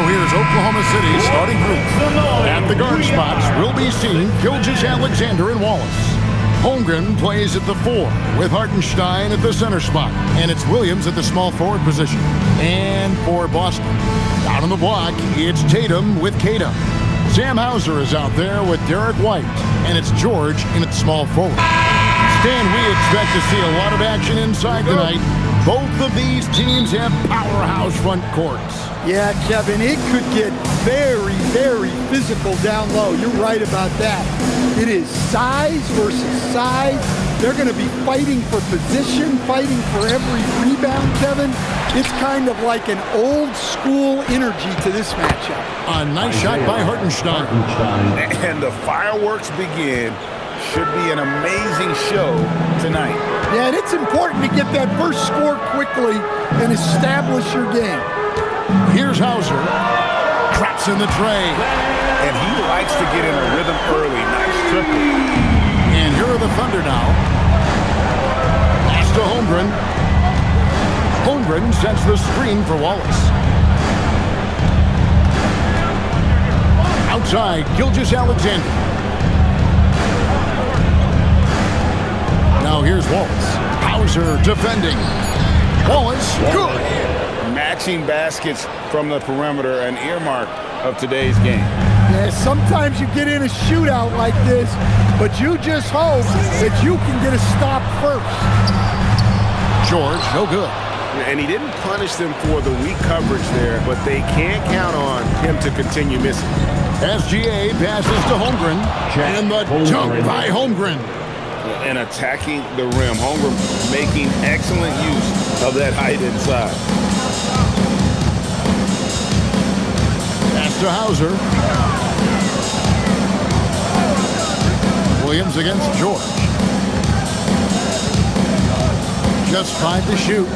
So here's Oklahoma City's starting group. At the guard spots, we'll be seeing Gilgeous-Alexander and Wallace. Holmgren plays at the 4 with Hartenstein at the center spot. And it's Williams at the small forward position. And for Boston, down on the block, it's Tatum with Cada. Sam Hauser is out there with Derek White. And it's George in at small forward. Stan, we expect to see a lot of action inside tonight. Both of these teams have powerhouse front courts. Yeah, Kevin, it could get very, very physical down low. You're right about that. It is size versus size. They're going to be fighting for position, fighting for every rebound, Kevin. It's kind of like an old school energy to this matchup. A nice shot by Hartenstein. And the fireworks begin. Should be an amazing show tonight. Yeah, and it's important to get that first score quickly and establish your game. Here's Hauser. Traps in the tray. And he likes to get in a rhythm early. Nice triple. And here are the Thunder now. Pass to Holmgren. Holmgren sets the screen for Wallace. Outside, Gilgeous-Alexander. Now here's Wallace. Hauser defending. Wallace, good. Matching baskets from the perimeter, an earmark of today's game. Yeah, sometimes you get in a shootout like this, but you just hope that you can get a stop first. George, no good. And he didn't punish them for the weak coverage there, but they can't count on him to continue missing. SGA passes to Holmgren. And the dunk by Holmgren. And attacking the rim. Holmgren making excellent use of that height inside. Pass to Hauser. Williams against George. Just 5 to shoot.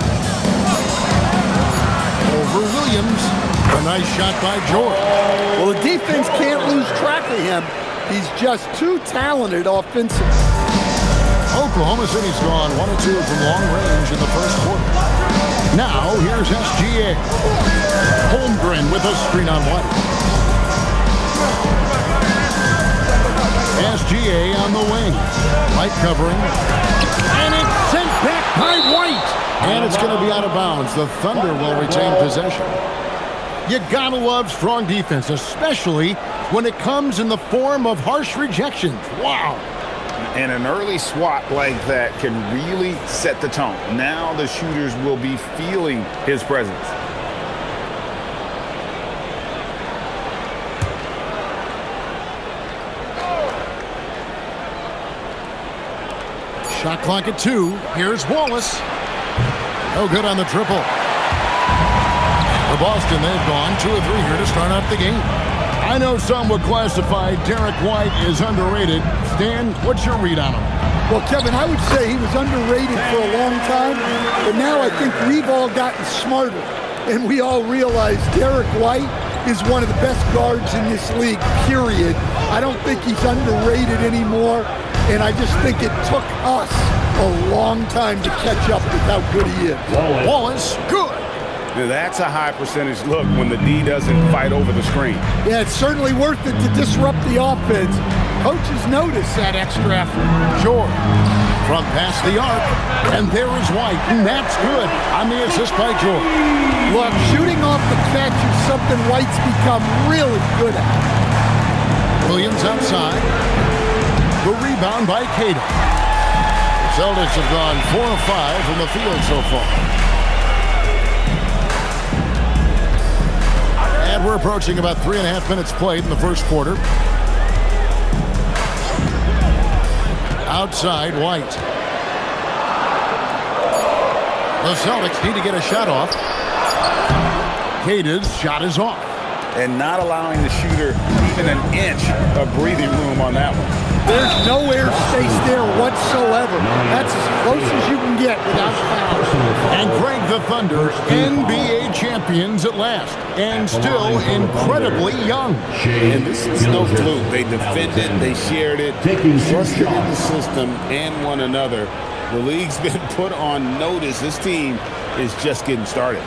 Over Williams. A nice shot by George. Well, the defense can't lose track of him. He's just too talented offensively. Oklahoma City's gone 1 of 2 from long range in the first quarter. Now, here's SGA. Holmgren with a screen on White. SGA on the wing. White covering. And it's sent back by White. And it's going to be out of bounds. The Thunder will retain possession. You gotta love strong defense, especially when it comes in the form of harsh rejections. Wow. And an early swat like that can really set the tone. Now the shooters will be feeling his presence. Shot clock at 2. Here's Wallace. No good on the triple. For Boston, they've gone 2 of 3 here to start out the game. I know some would classify Derek White as underrated. Stan, what's your read on him? Well, Kevin, I would say he was underrated for a long time, but now I think we've all gotten smarter, and we all realize Derek White is one of the best guards in this league, period. I don't think he's underrated anymore, and I just think it took us a long time to catch up with how good he is. Wallace, good. Now that's a high percentage look when the D doesn't fight over the screen. Yeah, it's certainly worth it to disrupt the offense. Coaches notice that extra effort. George from past the arc, and there is White, and that's good on the assist by George. Look, shooting off the catch is something White's become really good at. Williams outside. The rebound by Cada. The Celtics have gone 4 of 5 from the field so far. And we're approaching about 3.5 minutes played in the first quarter. Outside, White. The Celtics need to get a shot off. Cada's shot is off. And not allowing the shooter even an inch of breathing room on that one. There's no air space there whatsoever. That's as close as you can get without foul. And Greg, the Thunder, NBA champions at last, and still incredibly young. And this is no fluke. They defended, they shared it, trusted in the system and one another. The league's been put on notice. This team is just getting started.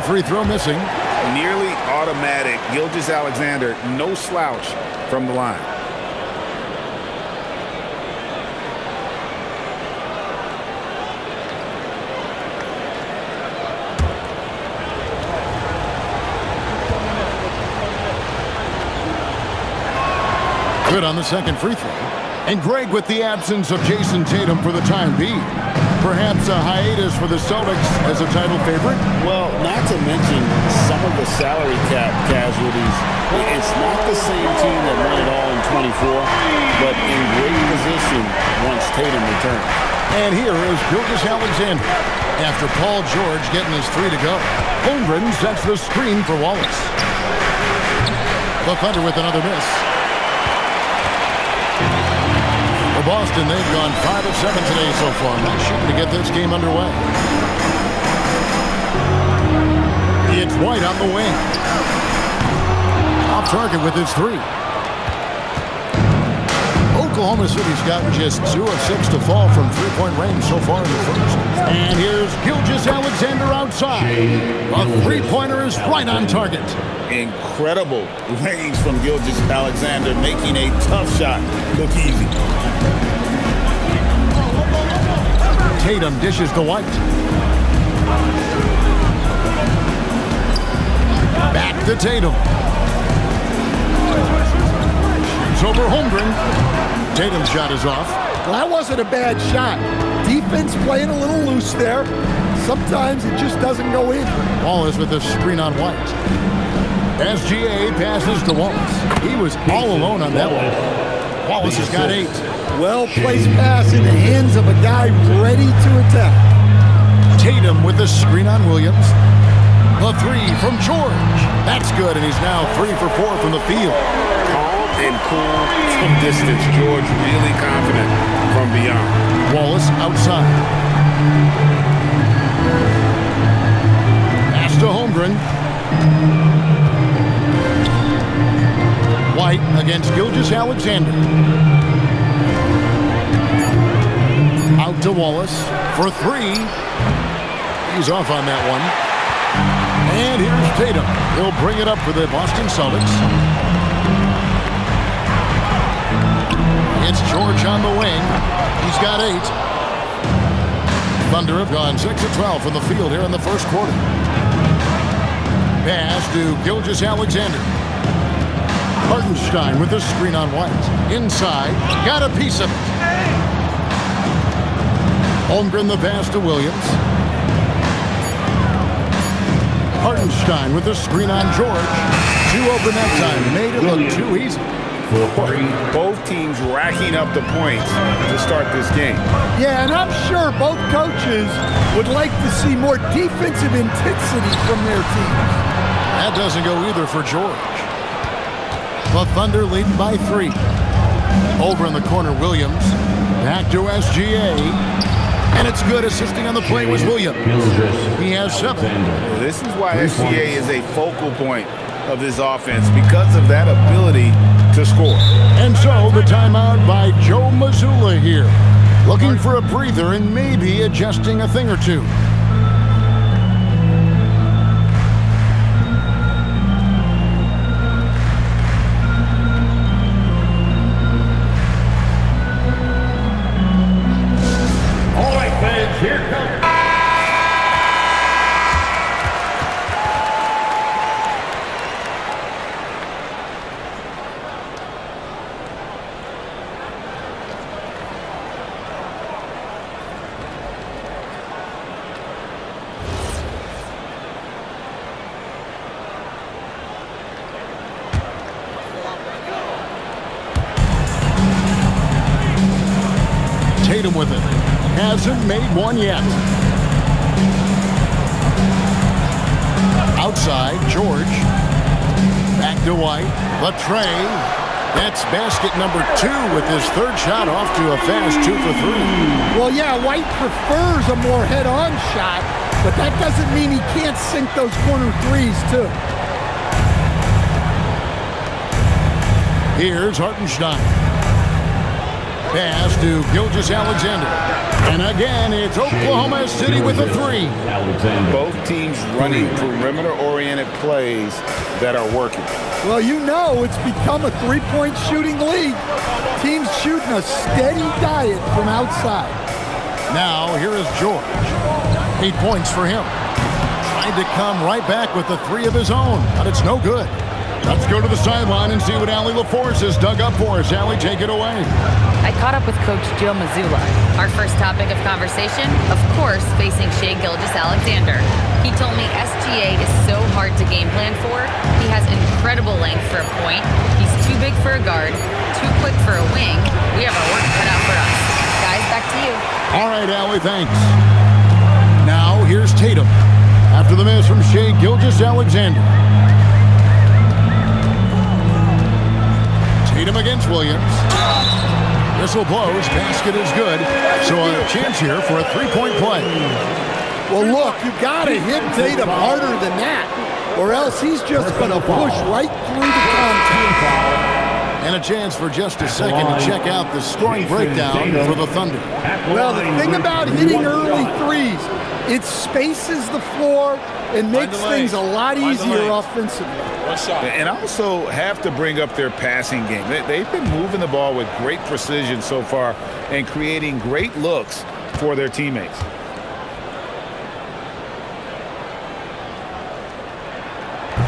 free throw missing. Nearly automatic. Gilgeous-Alexander, no slouch from the line. Good on the second free throw. And Greg with the absence of Jason Tatum for the time being. Perhaps a hiatus for the Celtics as a title favorite? Well, not to mention some of the salary cap casualties. It's not the same team that won it all in 24, but in great position once Tatum returns. And here is Gilgeous-Alexander. After Paul George getting his 3 to go, Holmgren sets the screen for Wallace. The Thunder with another miss. For Boston, they've gone 5 of 7 today so far. Not shooting to get this game underway. It's White on the wing. Off target with his 3. Oklahoma City's gotten just 2 of 6 to fall from three-point range so far in the first. And here's Gilgeous-Alexander outside. A three-pointer is right on target. Incredible range from Gilgeous-Alexander, making a tough shot look easy. Tatum dishes to White. Back to Tatum. Shoots over Holmgren. Tatum's shot is off. Well, that wasn't a bad shot. Defense playing a little loose there. Sometimes it just doesn't go in. Wallace with the screen on White. SGA passes to Wallace. He was all alone on that one. Wallace has got 8. Well-placed pass in the hands of a guy ready to attack. Tatum with the screen on Williams. The 3 from George. That's good, and he's now 3 for 4 from the field. Calm and cool from distance. George really confident from beyond. Wallace outside. Pass to Holmgren. White against Gilgeous-Alexander. Out to Wallace for 3. He's off on that one. And here's Tatum. He'll bring it up for the Boston Celtics. It's George on the wing. He's got 8. Thunder have gone 6 of 12 from the field here in the first quarter. Pass to Gilgeous-Alexander. Hartenstein with the screen on White. Inside. Got a piece of it. Holmgren the pass to Williams. Hartenstein with the screen on George. 2 open that time. Made it look too easy. Both teams racking up the points to start this game. Yeah, and I'm sure both coaches would like to see more defensive intensity from their teams. That doesn't go either for George. The Thunder leading by 3. Over in the corner, Williams. Back to SGA. And it's good. Assisting on the play was Williams. He has 7. This is why SGA is a focal point of this offense, because of that ability to score. And so the timeout by Joe Mazzulla here. Looking for a breather and maybe adjusting a thing or two. All right, fans, here comes. Tatum with it. Hasn't made one yet. Outside, George. Back to White. The tray. That's basket number 2 with his 3rd shot off to a fast 2 for 3. Well, yeah, White prefers a more head-on shot, but that doesn't mean he can't sink those corner 3s, too. Here's Hartenstein. Pass to Gilgeous-Alexander. And again, it's Oklahoma City with a three. Both teams running perimeter-oriented plays that are working. Well, you know it's become a three-point shooting league. Teams shooting a steady diet from outside. Now, here is George. 8 points for him. Trying to come right back with the three of his own, but it's no good. Let's go to the sideline and see what Allie LaForce has dug up for us. Allie, take it away. I caught up with Coach Joe Mazzulla. Our first topic of conversation, of course, facing Shai Gilgeous-Alexander. He told me SGA is so hard to game plan for. He has incredible length for a point. He's too big for a guard, too quick for a wing. We have our work cut out for us. Guys, back to you. All right, Allie, thanks. Now, here's Tatum. After the miss from Shai Gilgeous-Alexander. Tatum against Williams. Whistle blows. Basket is good. So a chance here for a three-point play. Well, look, you got to hit Tatum harder than that, or else he's just going to push right through the contact. And a chance for just a second to check out the scoring breakdown for the Thunder. Well, the thing about hitting early threes, it spaces the floor and makes things a lot easier offensively. And also have to bring up their passing game. They've been moving the ball with great precision so far and creating great looks for their teammates.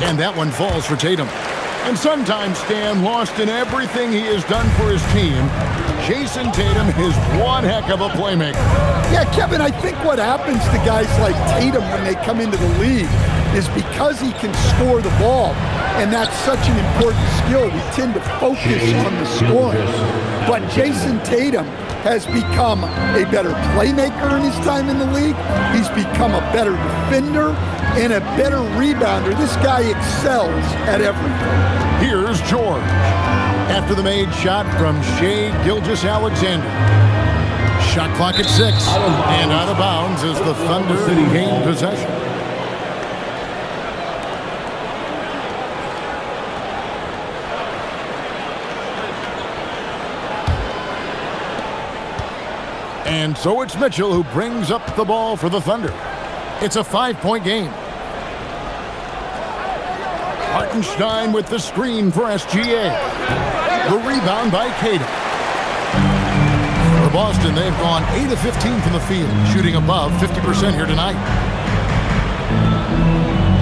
And that one falls for Tatum. And sometimes, Stan, lost in everything he has done for his team, Jason Tatum is one heck of a playmaker. Yeah, Kevin, I think what happens to guys like Tatum when they come into the league is because he can score the ball, and that's such an important skill, we tend to focus on the scoring. But Jason Tatum has become a better playmaker in his time in the league. He's become a better defender and a better rebounder. This guy excels at everything. Here's George. After the made shot from Shai Gilgeous-Alexander. Shot clock at 6. And out of bounds as the Thunder gain possession. And so it's Mitchell who brings up the ball for the Thunder. It's a 5-point game. Hartenstein with the screen for SGA. The rebound by Cato. For Boston, they've gone 8 of 15 from the field, shooting above 50% here tonight.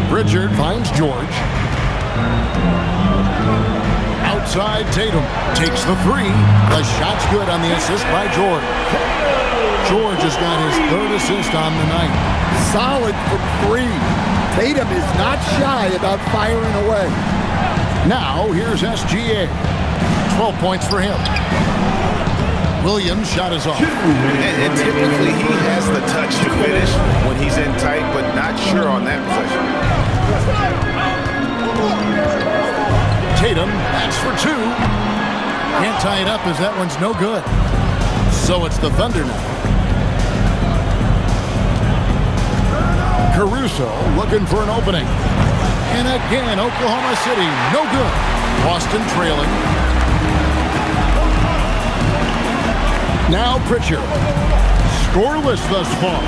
Pritchard finds George. Outside, Tatum takes the three. The shot's good on the assist by George. George has got his third assist on the night. Solid from three. Tatum is not shy about firing away. Now, here's SGA. 12 points for him. Williams' shot is off. And typically he has the touch to finish when he's in tight, but not sure on that possession. Tatum, that's for 2. Can't tie it up as that one's no good. So it's the Thunder now. Caruso looking for an opening. And again, Oklahoma City, no good. Boston trailing. Now Pritchard. Scoreless thus far.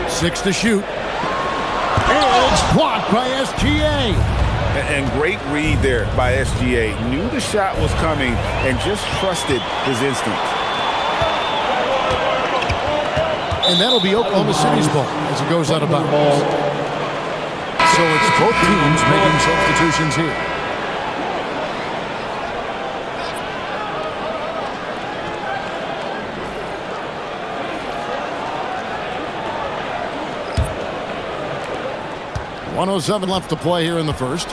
Six to shoot. And it's blocked by SGA. And great read there by SGA. Knew the shot was coming and just trusted his instincts. And that'll be Oklahoma City's ball as it goes out of bounds. So it's both teams making substitutions here. .107 left to play here in the first.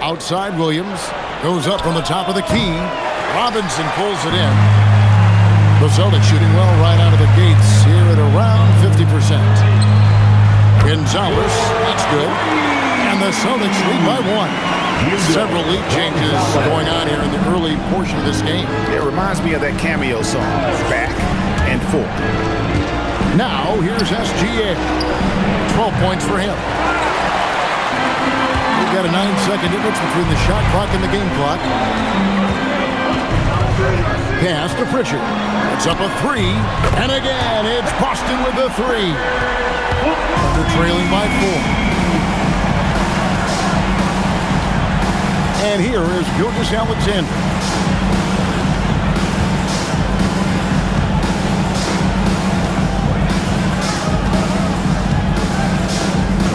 Outside, Williams goes up from the top of the key. Robinson pulls it in. The Celtics shooting well right out of the gates here at around 50%. Gonzalez, that's good. And the Celtics lead by 1. Several lead changes going on here in the early portion of this game. It reminds me of that cameo song, Back and Forth. Now, here's SGA. 12 points for him. We've got a 9-second difference between the shot clock and the game clock. Pass to Pritchard. It's up a 3. And again, it's Boston with the 3. They're trailing by 4. And here is Gilgeous-Alexander.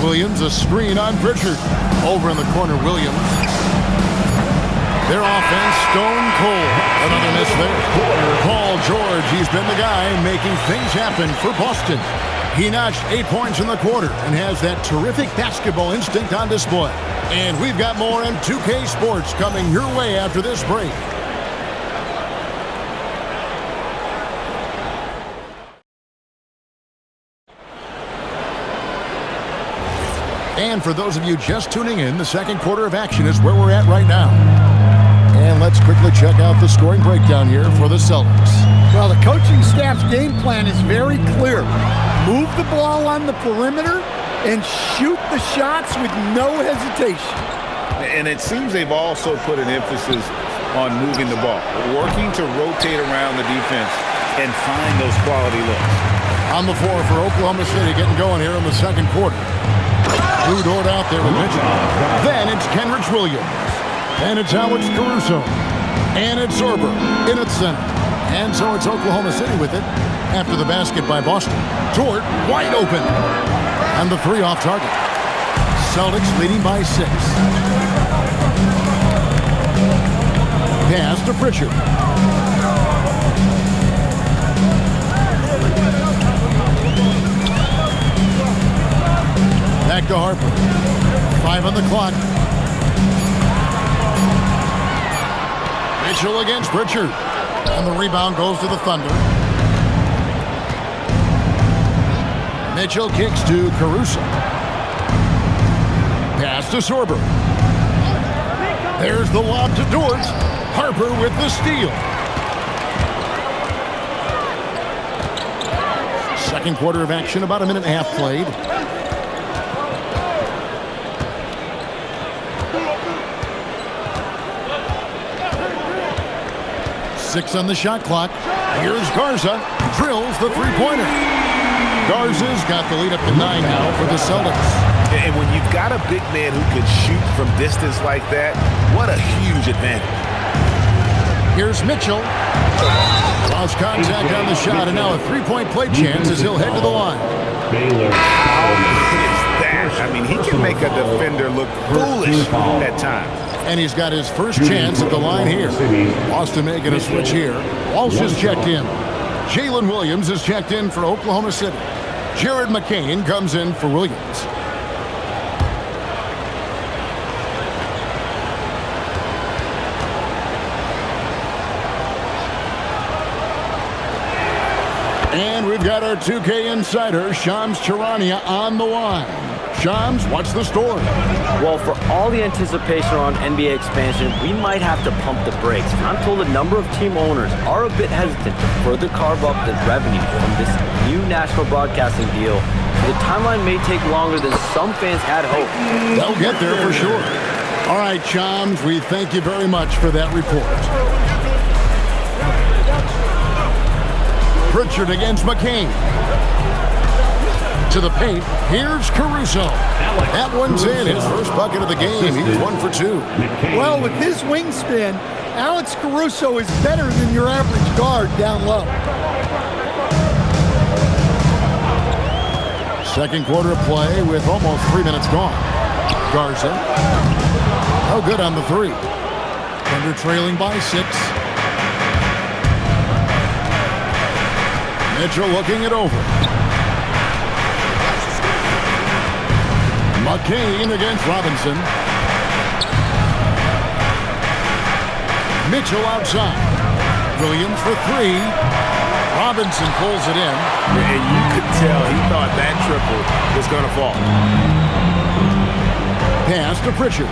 Williams, a screen on Pritchard. Over in the corner, Williams. Their offense, stone cold. Another miss there. Paul George, he's been the guy making things happen for Boston. He notched 8 points in the quarter and has that terrific basketball instinct on display. And we've got more M2K Sports coming your way after this break. And for those of you just tuning in, the second quarter of action is where we're at right now. And let's quickly check out the scoring breakdown here for the Celtics. Well, the coaching staff's game plan is very clear. Move the ball on the perimeter and shoot the shots with no hesitation. And it seems they've also put an emphasis on moving the ball, working to rotate around the defense and find those quality looks. On the floor for Oklahoma City, getting going here in the second quarter. Blue Dort out there with Mitchell. Then it's Kenrich Williams. And it's Alex Caruso. And it's Sorber in its center. And so it's Oklahoma City with it after the basket by Boston. Dort wide open. And the 3 off target. Celtics leading by 6. Pass to Pritchard. Back to Harper. 5 on the clock. Mitchell against Pritchard. And the rebound goes to the Thunder. Mitchell kicks to Caruso. Pass to Sorber. There's the lob to Dort. Harper with the steal. Second quarter of action, about a minute and a half played. Six on the shot clock. Here's Garza. Drills the three-pointer. Garza's got the lead up to 9 now for the Celtics. And when you've got a big man who can shoot from distance like that, what a huge advantage. Here's Mitchell. Lost contact on the shot, and now a three-point play chance as he'll head to the line. How good is that? I mean, he can make a defender look foolish at times. And he's got his first chance at the line here. Boston making a switch here. Walsh is checked in. Jalen Williams is checked in for Oklahoma City. Jared McCain comes in for Williams. And we've got our 2K insider, Shams Charania, on the line. Shams, what's the story? Well, for all the anticipation around NBA expansion, we might have to pump the brakes. I'm told a number of team owners are a bit hesitant to further carve up the revenue from this new national broadcasting deal. So the timeline may take longer than some fans had hoped. They'll get there for sure. All right, Shams, we thank you very much for that report. Pritchard against McCain. To the paint, here's Caruso. That one's in, his first bucket of the game. He's 1 for 2. Well, with his wingspan, Alex Caruso is better than your average guard down low. Second quarter of play with almost 3 minutes gone. Garza. Oh, good on the 3. Thunder trailing by 6. Mitchell looking it over. McCain against Robinson. Mitchell outside. Williams for 3. Robinson pulls it in. And you could tell he thought that triple was going to fall. Pass to Pritchard.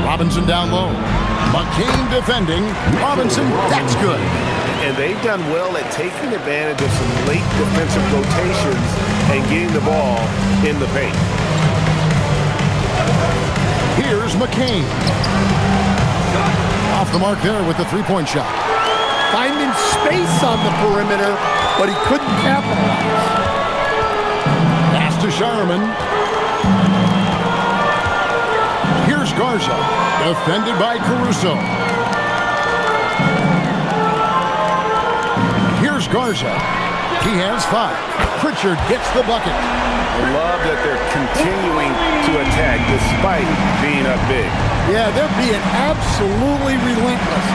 Robinson down low. McCain defending. Robinson, that's good. and they've done well at taking advantage of some late defensive rotations and getting the ball in the paint. Here's McCain. Off the mark there with the three-point shot. Finding space on the perimeter, but he couldn't capitalize. Pass to Shireman. Here's Garza, defended by Caruso. Here's Garza. He has 5. Pritchard gets the bucket. I love that they're continuing to attack despite being up big. Yeah, they're being absolutely relentless,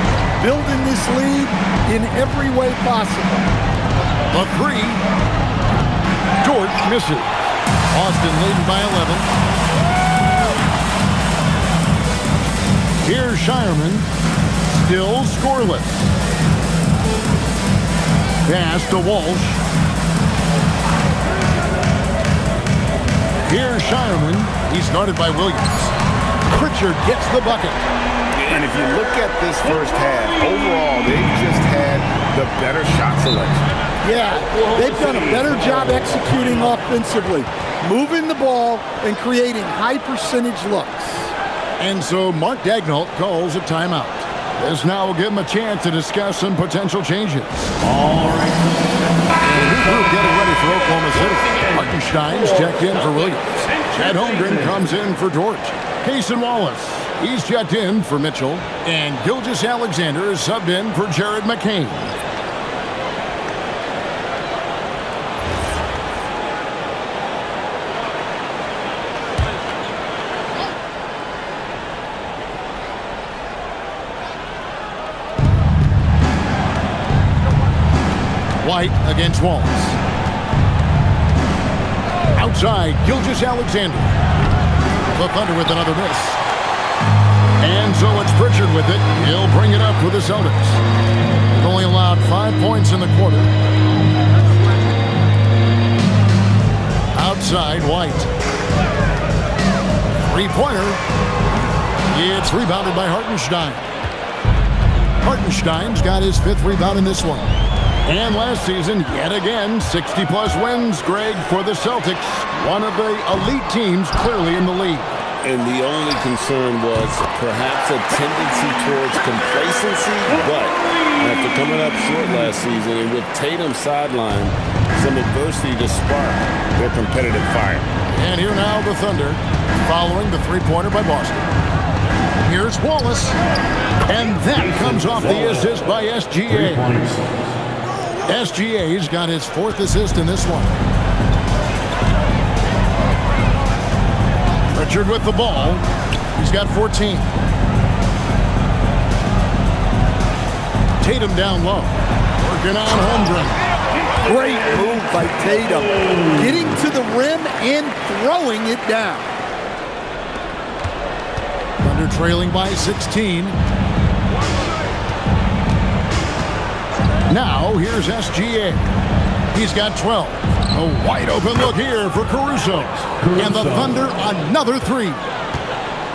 building this lead in every way possible. A 3. Dort misses. Boston leading by 11. Here's Shireman. Still scoreless. Pass to Walsh. Here's Shireman. He's guarded by Williams. Pritchard gets the bucket. And if you look at this first half, overall, they've just had the better shot selection. Yeah, they've done a better job executing offensively, moving the ball and creating high percentage looks. And so Mark Daigneault calls a timeout. This now will give him a chance to discuss some potential changes. All right. And the group getting ready for Oklahoma City. Martinstein's checked in for Williams. Chad Holmgren comes in for Dort. Cason Wallace, he's checked in for Mitchell. And Gilgeous-Alexander is subbed in for Jared McCain. White against Wallace. Outside, Gilgeous-Alexander. The Thunder with another miss. And so it's Pritchard with it. He'll bring it up for the Celtics. They've only allowed 5 points in the quarter. Outside, White. Three-pointer. It's rebounded by Hartenstein. Hartenstein's got his 5th rebound in this one. And last season, yet again, 60-plus wins, Greg, for the Celtics. One of the elite teams clearly in the league. And the only concern was perhaps a tendency towards complacency, but after coming up short last season and with Tatum sidelined, some adversity to spark their competitive fire. And here now the Thunder, following the three-pointer by Boston. Here's Wallace, and that comes off the assist by SGA. SGA's got his 4th assist in this one. Pritchard with the ball. He's got 14. Tatum down low. Working on Holmgren. Great move by Tatum. Getting to the rim and throwing it down. Thunder trailing by 16. Now, here's SGA. He's got 12. A wide open look here for Caruso. And the Thunder, another 3.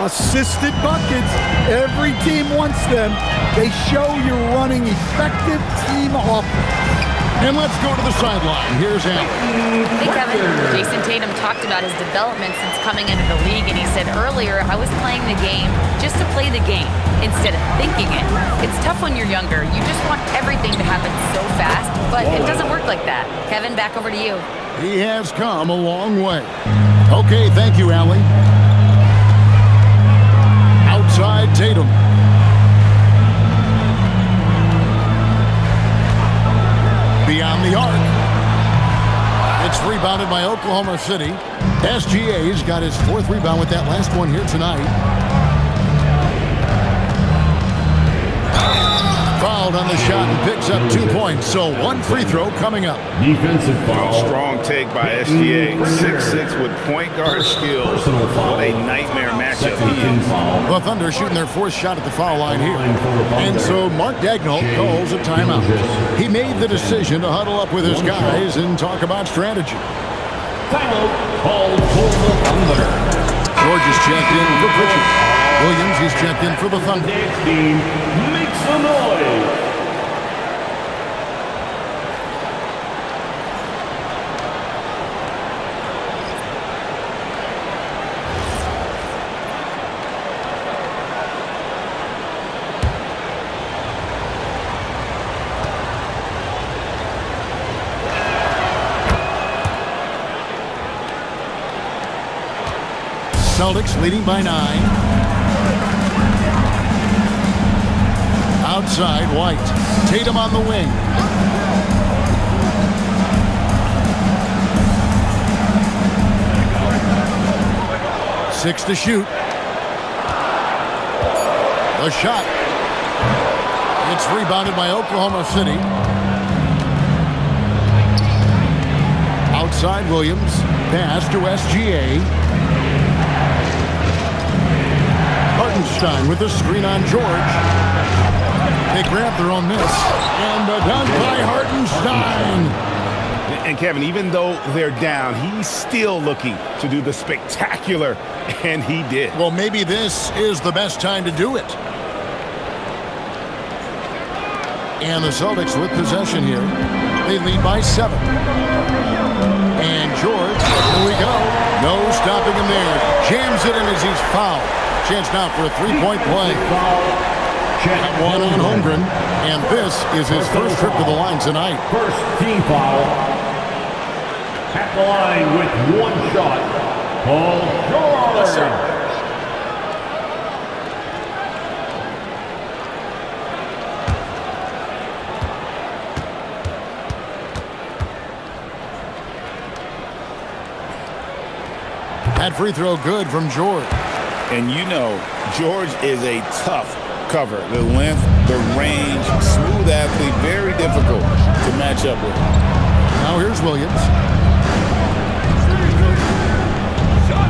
Assisted buckets. Every team wants them. They show you're running effective team offense. And let's go to the sideline. Here's Allen. Hey, Kevin. Jason Tatum talked about his development since coming into the league, and he said earlier, I was playing the game just to play the game instead of thinking it. It's tough when you're younger. You just want everything to happen so fast, but it doesn't work like that. Kevin, back over to you. He has come a long way. Okay, thank you, Allie. Outside Tatum. Beyond the arc. It's rebounded by Oklahoma City. SGA's got his 4th rebound with that last one here tonight. Fouled on the shot and picks up 2 points. So 1 free throw coming up. Defensive foul. Strong take by SGA. 6'6" with point guard skills. What a nightmare matchup he is. The Thunder shooting their 4th shot at the foul line here. And so Mark Daigneault calls a timeout. He made the decision to huddle up with his guys and talk about strategy. Timeout called for the Thunder. George is checked in for Pritchard. Williams, he's checked in for the Thunder. Next team, make some noise. Celtics leading by 9. Outside, White. Tatum on the wing. Six to shoot. The shot. It's rebounded by Oklahoma City. Outside Williams. Pass to SGA. Hartenstein with the screen on George. They grab their own miss. And the dunk by Hartenstein. And Kevin, even though they're down, he's still looking to do the spectacular, and he did. Well, maybe this is the best time to do it. And the Celtics with possession here. They lead by 7. And George, here we go. No stopping him there. Jams it in as he's fouled. Chance now for a three-point play. That one on Holmgren. And this is his first trip to the line tonight. First team foul. At the line with one shot, Paul George. That free throw good from George. And you know, George is a tough cover. The length, the range, smooth athlete, very difficult to match up with. Now here's Williams.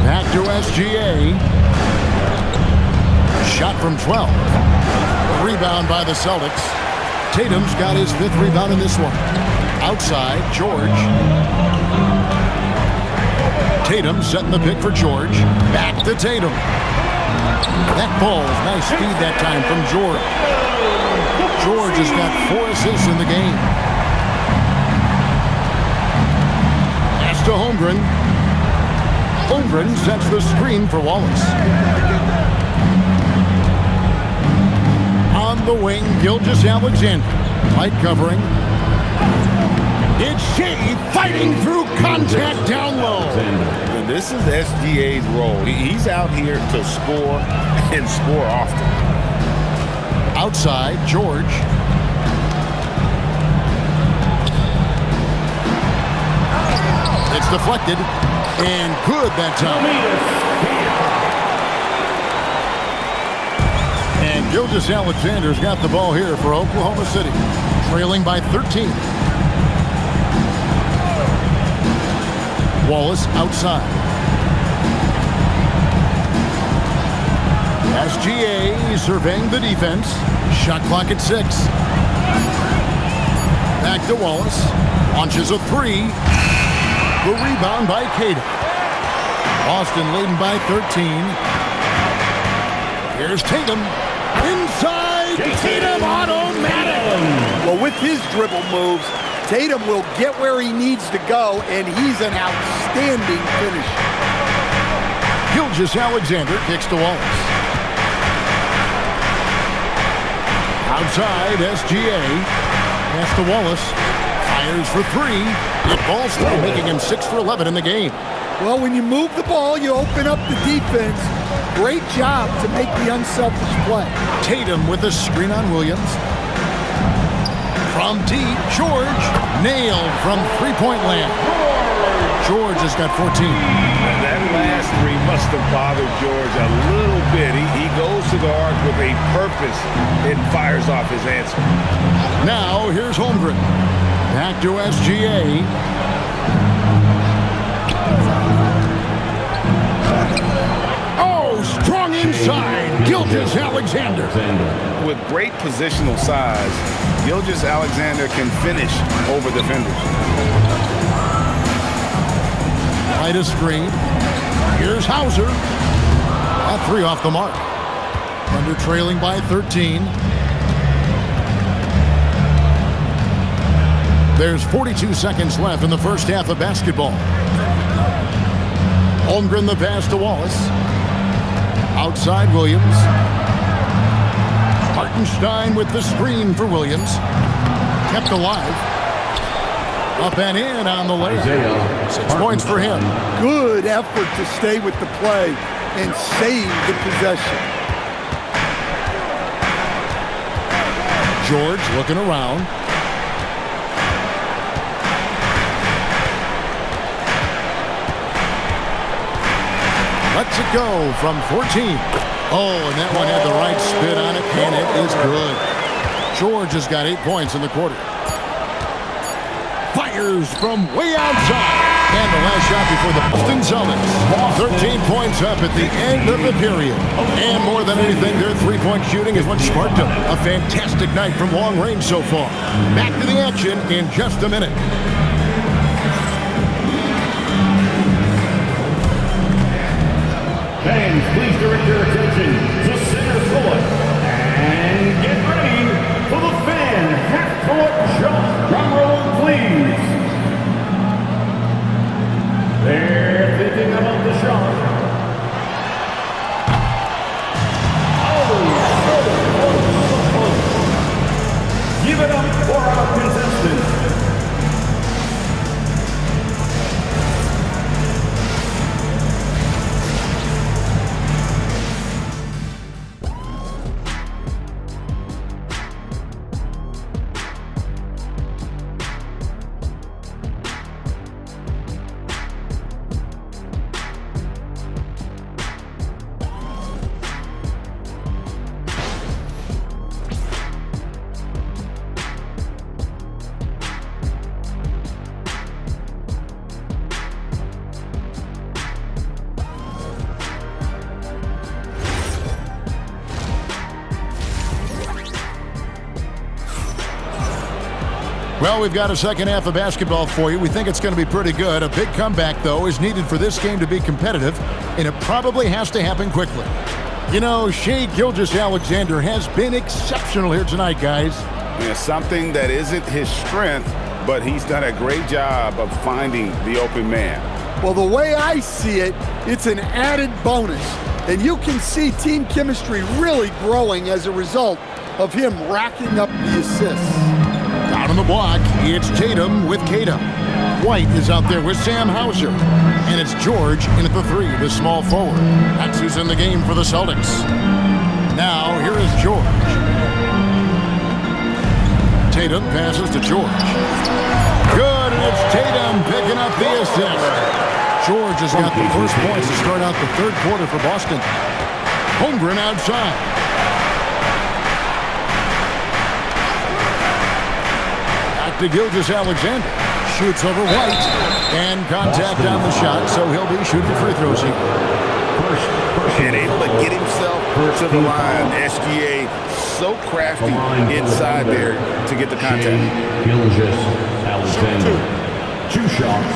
Back to SGA. Shot from 12. Rebound by the Celtics. Tatum's got his 5th rebound in this one. Outside, George. Tatum setting the pick for George. Back to Tatum. That ball's nice speed that time from George. George has got 4 assists in the game. Pass to Holmgren. Holmgren sets the screen for Wallace. On the wing, Gilgeous-Alexander. Light covering. It's Shea fighting through contact down low. And this is SGA's role. He's out here to score and score often. Outside, George. It's deflected. And good that time. And Gilgeous-Alexander's got the ball here for Oklahoma City. Trailing by 13. Wallace outside. SGA surveying the defense. Shot clock at 6. Back to Wallace. Launches a 3. The rebound by Cato. Boston leading by 13. Here's Tatum. Inside. Tatum automatic. Well, with his dribble moves, Tatum will get where he needs to go, and he's an outstanding finisher. Gilgeous-Alexander kicks to Wallace. Outside, SGA. Pass to Wallace. Fires for 3. It falls through, making him 6 for 11 in the game. Well, when you move the ball, you open up the defense. Great job to make the unselfish play. Tatum with a screen on Williams. From deep, George nailed from three-point land. George has got 14. That last 3 must have bothered George a little bit. He goes to the arc with a purpose and fires off his answer. Now here's Holmgren. Back to SGA. Oh, strong inside. Gilgeous-Alexander. With great positional size, Gilgeous-Alexander can finish over defenders. Right a screen. Here's Hauser. That 3 off the mark. Under trailing by 13. There's 42 seconds left in the first half of basketball. Holmgren the pass to Wallace. Outside Williams. Hartenstein with the screen for Williams. Kept alive. Up and in on the layup. 6 points for him. Good effort to stay with the play. and save the possession. George looking around. Lets it go from 14. Oh, and that one had the right spin on it, and it is good. George has got 8 points in the quarter. Fires from way outside. And the last shot before the Boston Celtics. 13 points up at the end of the period. And more than anything, their three-point shooting is what sparked them. A fantastic night from long range so far. Back to the action in just a minute. Fans, please direct your attention to center court and get ready for the fan half-court shot. Drum roll, please. They're thinking about the shot. Oh, give it up for our contestants. Well, we've got a second half of basketball for you. We think it's going to be pretty good. A big comeback, though, is needed for this game to be competitive, and it probably has to happen quickly. You know, Shai Gilgeous-Alexander has been exceptional here tonight, guys. Yeah, something that isn't his strength, but he's done a great job of finding the open man. Well, the way I see it, it's an added bonus. And you can see team chemistry really growing as a result of him racking up the assists. Out on the block, it's Tatum with Kata. White is out there with Sam Hauser. And it's George in at the three, the small forward. That's who's in the game for the Celtics. Now, here is George. Tatum passes to George. Good, and it's Tatum picking up the assist. George has got the first points to start out the third quarter for Boston. Holmgren outside. To Gilgeous-Alexander. Shoots over White. And contact on the shot, so he'll be shooting free throws here. And able to get himself to the line. SGA so crafty inside there to get the contact. Gilgeous-Alexander. 2 shots.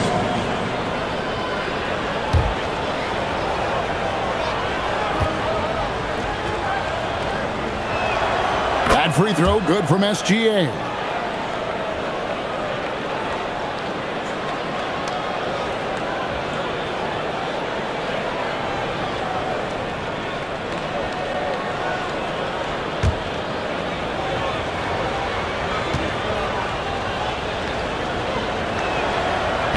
That free throw good from SGA.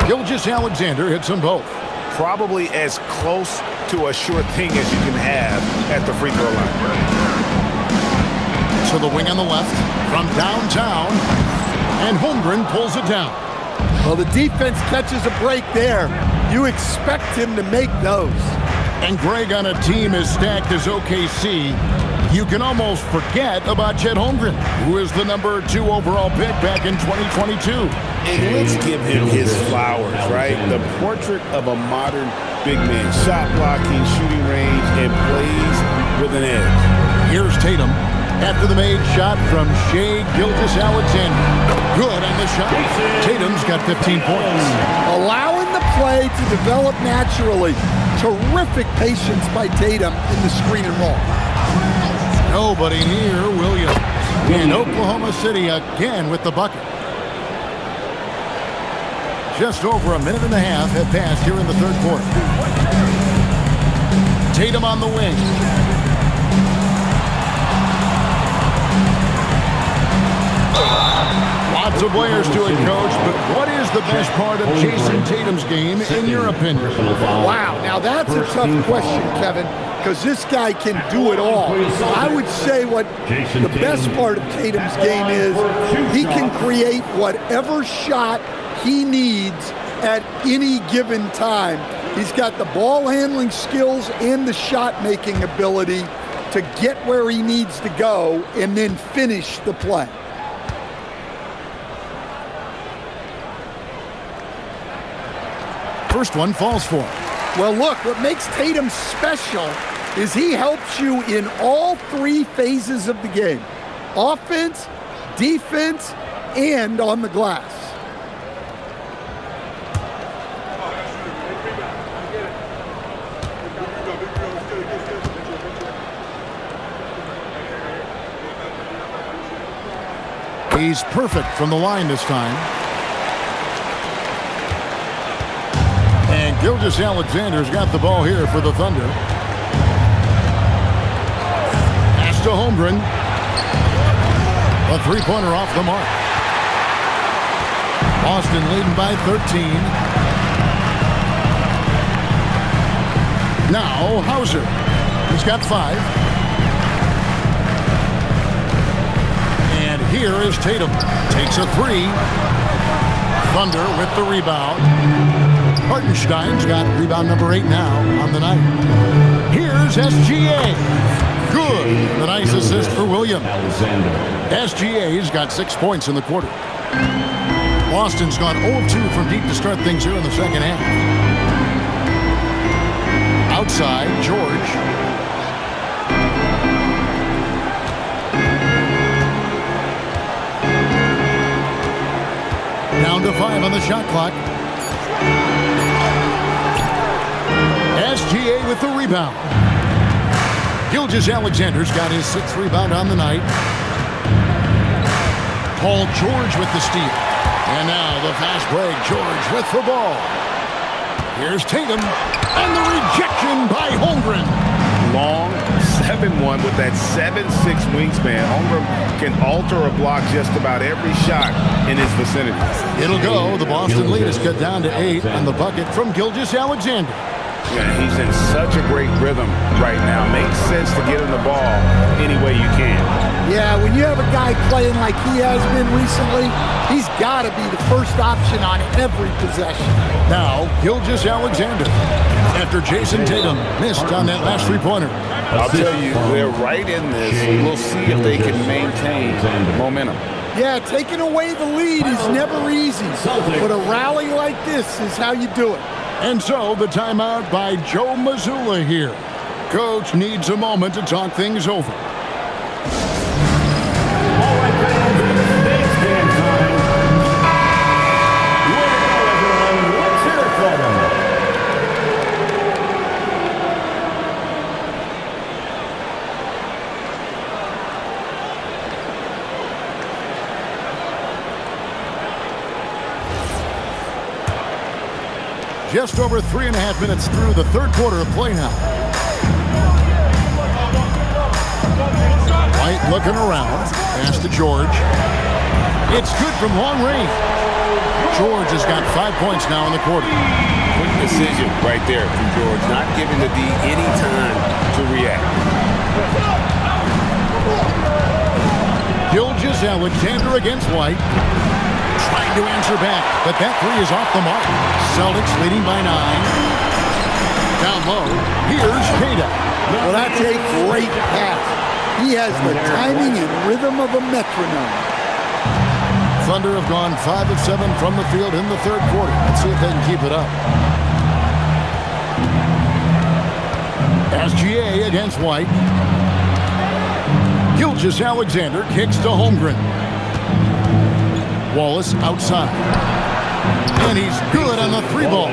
Gilgeous-Alexander hits them both. Probably as close to a sure thing as you can have at the free throw line. To the wing on the left from downtown. And Holmgren pulls it down. Well, the defense catches a break there. You expect him to make those. And Greg, on a team as stacked as OKC, you can almost forget about Chet Holmgren, who is the number 2 overall pick back in 2022. And let's give him his flowers, right? The portrait of a modern big man. Shot blocking, shooting range, and plays with an edge. Here's Tatum after the made shot from Shai Gilgeous-Alexander. Good on the shot. Tatum's got 15 points. Allowing the play to develop naturally. Terrific patience by Tatum in the screen and roll. Nobody near Williams. In Oklahoma City again with the bucket. Just over a minute and a half have passed here in the third quarter. Tatum on the wing. Lots of layers to it, Coach, but what is the best part of Jason Tatum's game, in your opinion? Wow, now that's a tough question, Kevin, because this guy can do it all. I would say what the best part of Tatum's game is he can create whatever shot he needs at any given time. He's got the ball handling skills and the shot making ability to get where he needs to go and then finish the play. First one falls for him. Well, look, what makes Tatum special is he helps you in all three phases of the game: offense, defense, and on the glass. He's perfect from the line this time. And Gilgeous-Alexander's got the ball here for the Thunder. Pass to Holmgren. A three-pointer off the mark. Boston leading by 13. Now Hauser. He's got 5. And here is Tatum. Takes a 3. Thunder with the rebound. Hartenstein's got rebound number 8 now on the night. Here's SGA. Good. A nice assist for William. SGA's got 6 points in the quarter. Boston's gone 0-2 from deep to start things here in the second half. Outside, George. Down to 5 on the shot clock. SGA with the rebound. Gilgeous-Alexander's got his 6th rebound on the night. Paul George with the steal. And now the fast break. George with the ball. Here's Tatum. And the rejection by Holmgren. Long 7-1 with that 7'6" wingspan. Holmgren can alter a block just about every shot in his vicinity. It'll go. The Boston lead is cut down to 8 on the bucket from Gilgeous-Alexander. Yeah, he's in such a great rhythm right now. Makes sense to get him the ball any way you can. Yeah, when you have a guy playing like he has been recently, he's got to be the first option on every possession. Now, Gilgeous-Alexander. After Jason Tatum missed on that last three-pointer. I'll tell you, they're right in this. We'll see if they can maintain momentum. Yeah, taking away the lead is never easy, but a rally like this is how you do it. And so the timeout by Joe Mazzulla here. Coach needs a moment to talk things over. All right, fans, it's game time. Here we go, everyone. Let's hear it for them. Just over 3.5 minutes through the third quarter of play now. White looking around. Pass to George. It's good from long range. George has got 5 points now in the quarter. Quick decision right there from George. Not giving the D any time to react. Gilgeous-Alexander against White. Trying to answer back, but that 3 is off the mark. Celtics leading by 9. Down low, here's Tatum. Well, that's a great pass. He has the timing and rhythm of a metronome. Thunder have gone 5 of 7 from the field in the third quarter. Let's see if they can keep it up. SGA against White. Gilgeous-Alexander kicks to Holmgren. Wallace outside. And he's good on the 3-ball.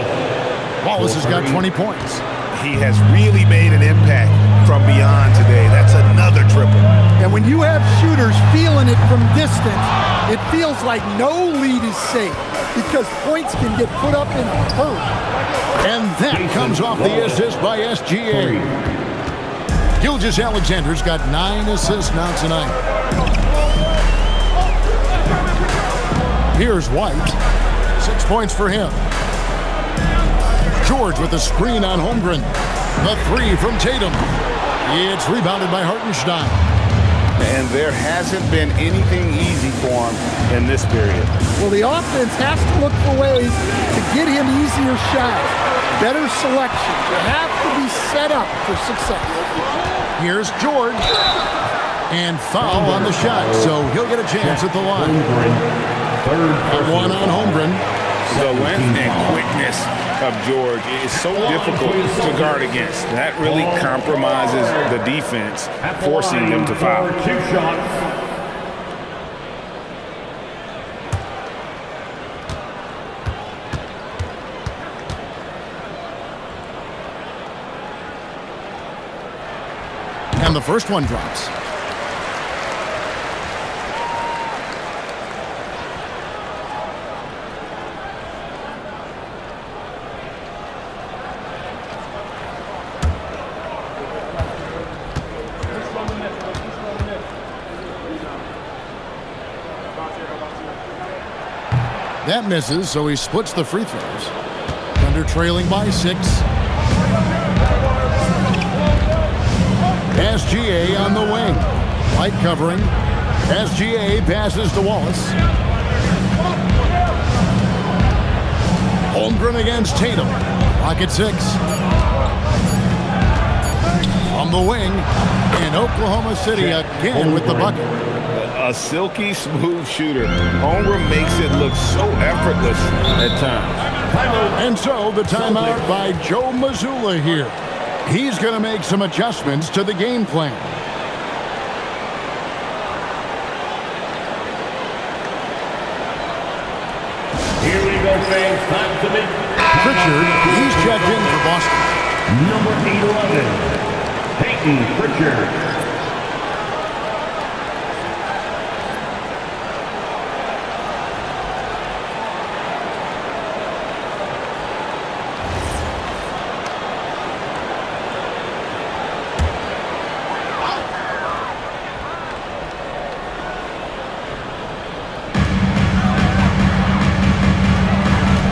Wallace has got 20 points. He has really made an impact from beyond today. That's another triple. And when you have shooters feeling it from distance, it feels like no lead is safe because points can get put up in a hurry. And that comes off the assist by SGA. Gilgeous-Alexander's got 9 assists now tonight. Here's White. 6 points for him. George with a screen on Holmgren. The three from Tatum. It's rebounded by Hartenstein. And there hasn't been anything easy for him in this period. Well, the offense has to look for ways to get him easier shots, better selection. You have to be set up for success. Here's George. And foul on the shot, so he'll get a chance at the line. And one on Holmgren. The length and quickness of George is so difficult to guard against. That really compromises the defense, forcing them to foul. 2 shots. And the first one drops. That misses, so he splits the free throws. Thunder trailing by 6. SGA on the wing. White covering. SGA passes to Wallace. Holmgren against Tatum. Clock at 6. From the wing. And Oklahoma City again with the bucket. A silky smooth shooter. Holmgren makes it look so effortless at times. And so the timeout by Joe Mazzulla here. He's going to make some adjustments to the game plan. Here we go, fans. Time to make Pritchard, he's checked in for Boston. number 11, Peyton Pritchard.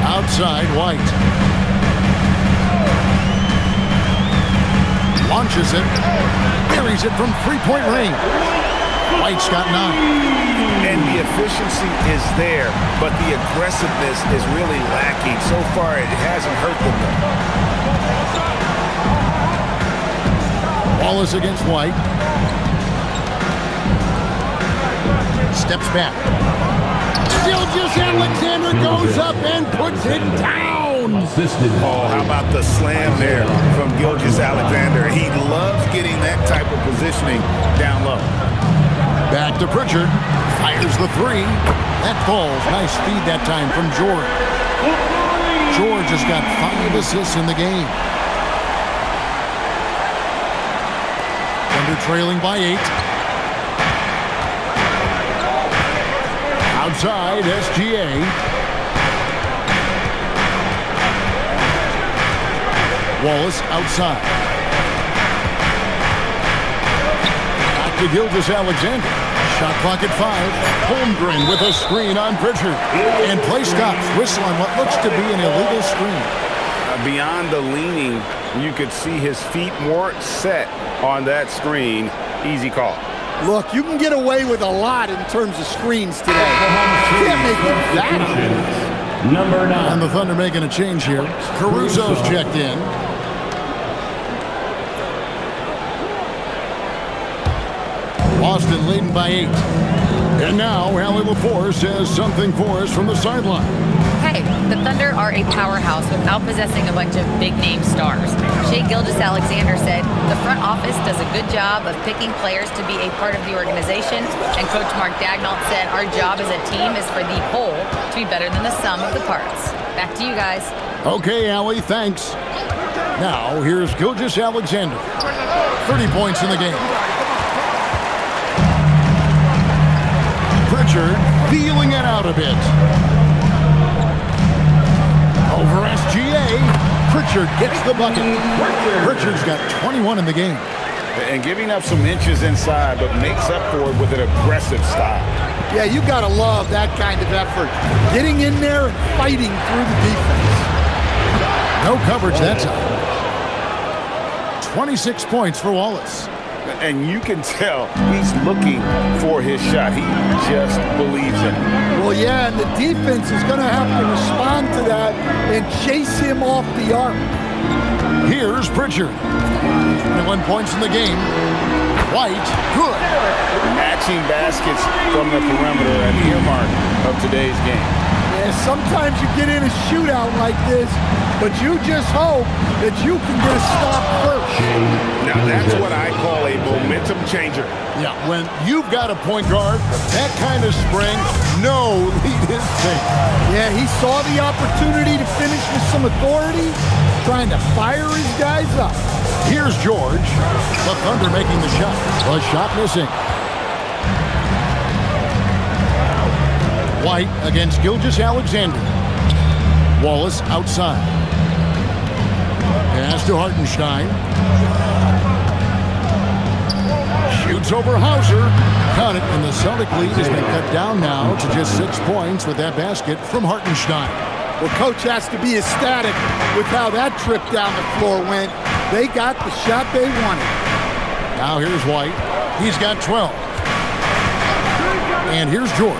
Outside, White. Launches it. Buries it from three-point range. White's got 9. And the efficiency is there, but the aggressiveness is really lacking. So far, it hasn't hurt them though. Wallace against White. Steps back. Alexander goes up and puts it down. Oh, how about the slam there from Alexander? He loves getting that type of positioning down low. Back to Pritchard. Fires the 3. That falls. Nice feed that time from George. George has got 5 assists in the game. Thunder trailing by 8. Outside, SGA. Wallace outside. Back to Alexander. Shot clock at 5. Holmgren with a screen on Pritchard. And play stops. Whistle on what looks to be an illegal screen. Beyond the leaning, you could see his feet weren't set on that screen. Easy call. Look, you can get away with a lot in terms of screens today. You can't make it that. Number 9. And the Thunder making a change here. Caruso's checked in. Boston leading by 8. And now, Allie LaForce has something for us from the sideline. Hey, the Thunder are a powerhouse without possessing a bunch of big-name stars. Shai Gilgeous-Alexander said, the front office does a good job of picking players to be a part of the organization, and Coach Mark Daigneault said, our job as a team is for the whole to be better than the sum of the parts. Back to you guys. Okay, Allie, thanks. Now, here's Gilgeous-Alexander. 30 points in the game. Pritchard feeling it out a bit. Over SGA. Pritchard gets the bucket. Pritchard's got 21 in the game. and giving up some inches inside, but makes up for it with an aggressive style. Yeah, you got to love that kind of effort. Getting in there and fighting through the defense. No coverage that time. 26 points for Wallace. And you can tell he's looking for his shot. He just believes in it. Well, yeah, and the defense is going to have to respond to that and chase him off the arc. Here's Pritchard. 21 points in the game. White, good. Matching baskets from the perimeter, an earmark of today's game. Yeah, sometimes you get in a shootout like this, but you just hope that you can get a stop first. Now that's what I call a momentum changer. Yeah, when you've got a point guard, that kind of spring, no lead is safe. Yeah, he saw the opportunity to finish with some authority, trying to fire his guys up. Here's George. The Thunder making the shot. The shot missing. White against Gilgeous-Alexander. Wallace outside. Pass to Hartenstein. Shoots over Hauser. Cut it, and the Celtic lead has been cut down now to just 6 points with that basket from Hartenstein. Well, coach has to be ecstatic with how that trip down the floor went. They got the shot they wanted. Now here's White. He's got 12. And here's George.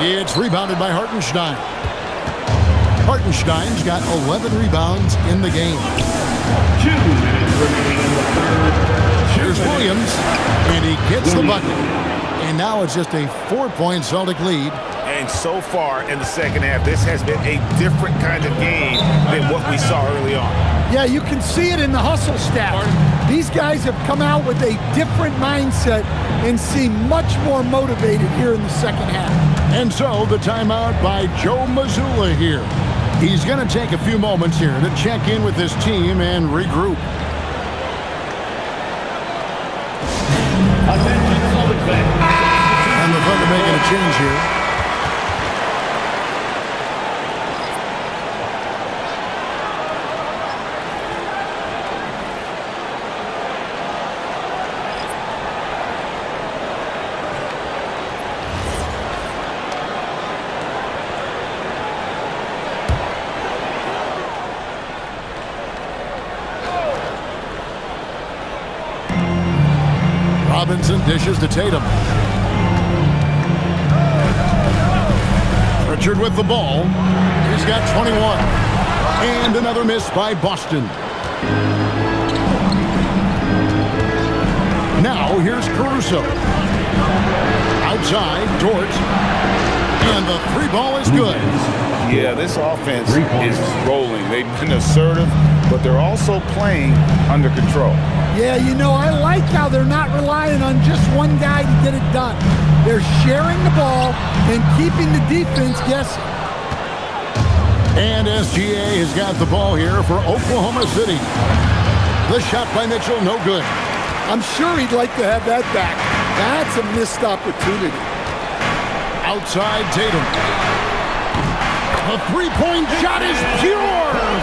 It's rebounded by Hartenstein. Hartenstein's got 11 rebounds in the game. 2 minutes remaining in the third. Here's Williams, and he gets the bucket. And now it's just a 4-point Celtic lead. And so far in the second half, this has been a different kind of game than what we saw early on. Yeah, you can see it in the hustle stat. These guys have come out with a different mindset and seem much more motivated here in the second half. And so the timeout by Joe Mazzulla here. He's going to take a few moments here to check in with his team and regroup. And the Thunder making a change here. Robinson dishes to Tatum. Pritchard with the ball. He's got 21. And another miss by Boston. Now here's Caruso. Outside, Dort. And the three ball is good. Yeah, this offense is rolling. They've been assertive, but they're also playing under control. Yeah, you know, I like how they're not relying on just one guy to get it done. They're sharing the ball and keeping the defense guessing. And SGA has got the ball here for Oklahoma City. The shot by Mitchell, no good. I'm sure he'd like to have that back. That's a missed opportunity. Outside Tatum. The three-point shot is pure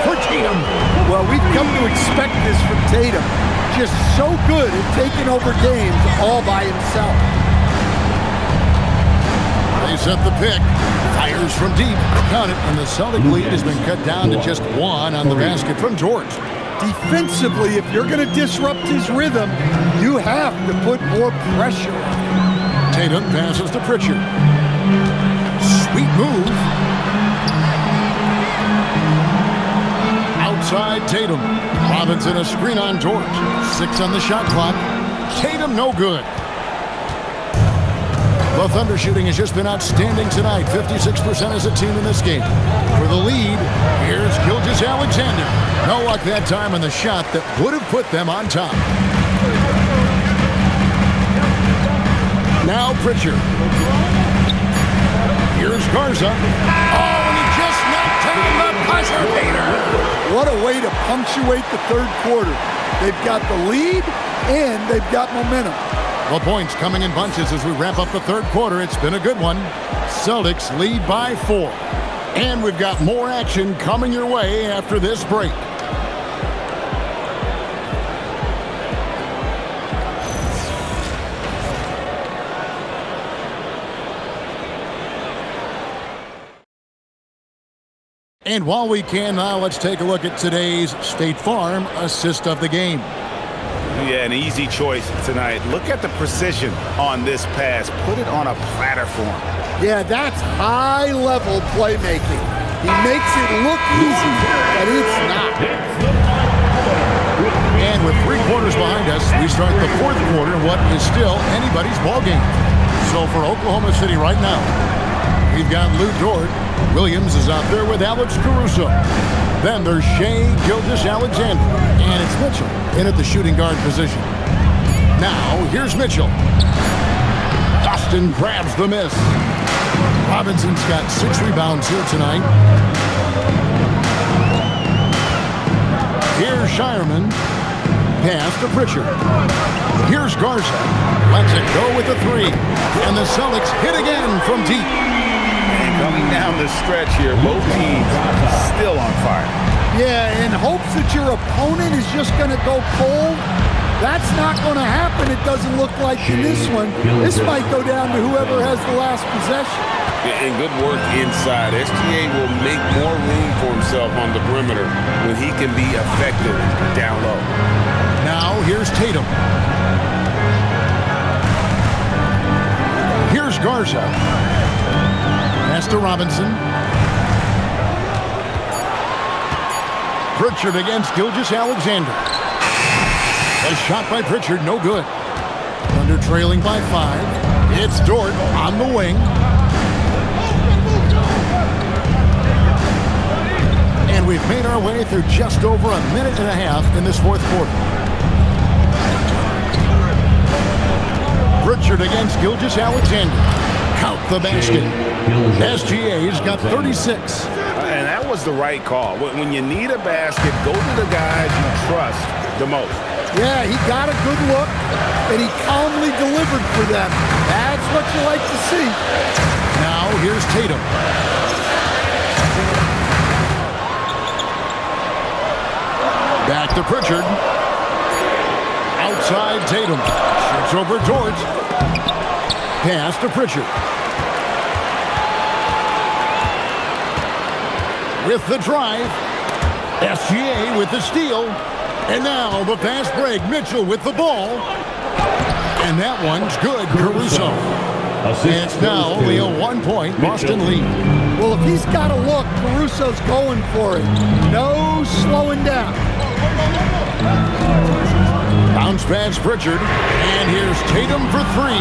for Tatum. Well, we've come to expect this from Tatum. Just so good at taking over games all by himself. They set the pick. Fires from deep. Count it, and the Celtic lead has been cut down to just one on the basket from George. Defensively, if you're going to disrupt his rhythm, you have to put more pressure on him. Tatum passes to Pritchard. Sweet move. Outside Tatum. Robinson a screen on George. 6 on the shot clock. Tatum no good. The Thunder shooting has just been outstanding tonight. 56% as a team in this game. For the lead, here's Gilgeous-Alexander. No luck that time on the shot that would have put them on top. Now Pritchard. Here's Garza. Oh, and he just knocked down the buzzer beater. What a way to punctuate the third quarter. They've got the lead and they've got momentum. The points coming in bunches as we wrap up the third quarter. It's been a good one. Celtics lead by 4. And we've got more action coming your way after this break. And while we can now, let's take a look at today's State Farm assist of the game. Yeah, an easy choice tonight. Look at the precision on this pass. Put it on a platter for him. Yeah, that's high-level playmaking. He makes it look easy, but it's not. And with 3 quarters behind us, we start the 4th quarter in what is still anybody's ballgame. So for Oklahoma City right now, we've got Lou Dort. Williams is out there with Alex Caruso. Then there's Shai Gilgeous-Alexander. And it's Mitchell in at the shooting guard position. Now, here's Mitchell. Boston grabs the miss. Robinson's got 6 rebounds here tonight. Here's Shireman. Pass to Pritchard. Here's Garza. Lets it go with a 3. And the Celtics hit again from deep. Coming down the stretch here, both teams still on fire. Yeah, in hopes that your opponent is just going to go cold, that's not going to happen, it doesn't look like in this one. This might go down to whoever has the last possession. And good work inside. SGA will make more room for himself on the perimeter when he can be effective down low. Now here's Tatum. Here's Garza. Pass to Robinson. Pritchard against Gilgeous-Alexander. A shot by Pritchard, no good. Thunder trailing by 5. It's Dort on the wing. And we've made our way through just over a minute and a half in this 4th quarter. Pritchard against Gilgeous-Alexander. Count the basket. SGA's got 36. And that was the right call. When you need a basket, go to the guys you trust the most. Yeah, he got a good look, and he calmly delivered for them. That's what you like to see. Now here's Tatum. Back to Pritchard. Outside Tatum. Shoots over Dort. Pass to Pritchard. With the drive. SGA with the steal. And now the fast break. Mitchell with the ball. And that one's good. Caruso. And it's now only a 1-point Boston lead. Well, if he's got a look, Caruso's going for it. No slowing down. Bounce pass Pritchard. And here's Tatum for 3.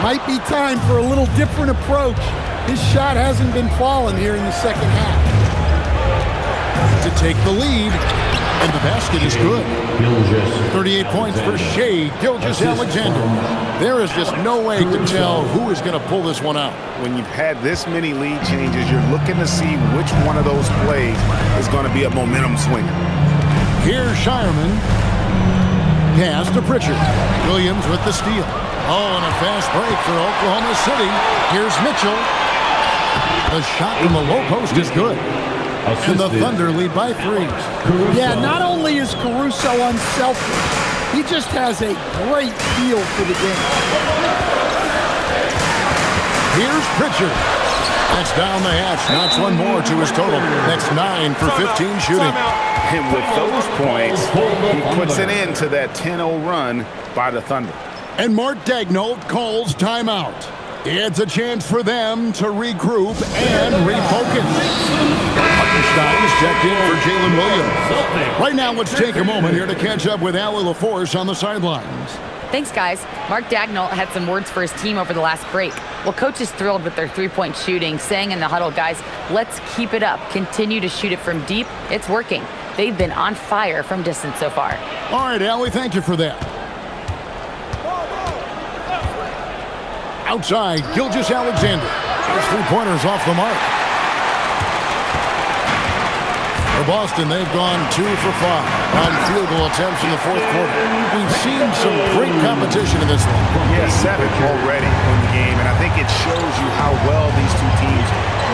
Might be time for a little different approach. His shot hasn't been falling here in the second half. To take the lead. And the basket is good. 38 points for Shai Gilgeous-Alexander. There is just no way to tell who is going to pull this one out. When you've had this many lead changes, you're looking to see which one of those plays is going to be a momentum swinger. Here's Shireman. Pass to Pritchard. Williams with the steal. Oh, and a fast break for Oklahoma City. Here's Mitchell. The shot from the low post is good. And the Thunder lead by 3. Yeah, not only is Caruso unselfish, he just has a great feel for the game. Here's Pritchard. That's down the hatch. Knocks one more to his total. That's 9 for 15 shooting. And with those points, he puts an end to that 10-0 run by the Thunder. And Mark Daigneault calls timeout. It's a chance for them to regroup and refocus. Hartenstein is checked in for Jalen Williams. Right now, let's take a moment here to catch up with Allie LaForce on the sidelines. Thanks, guys. Mark Daigneault had some words for his team over the last break. Well, coach is thrilled with their three-point shooting, saying in the huddle, guys, let's keep it up. Continue to shoot it from deep. It's working. They've been on fire from distance so far. All right, Allie, thank you for that. Outside, Gilgeous-Alexander. His three-pointers off the mark. For Boston, they've gone 2 for 5 on field goal attempts in the fourth quarter. We've seen some great competition in this one. Yeah, 7 already in the game, and I think it shows you how well these two teams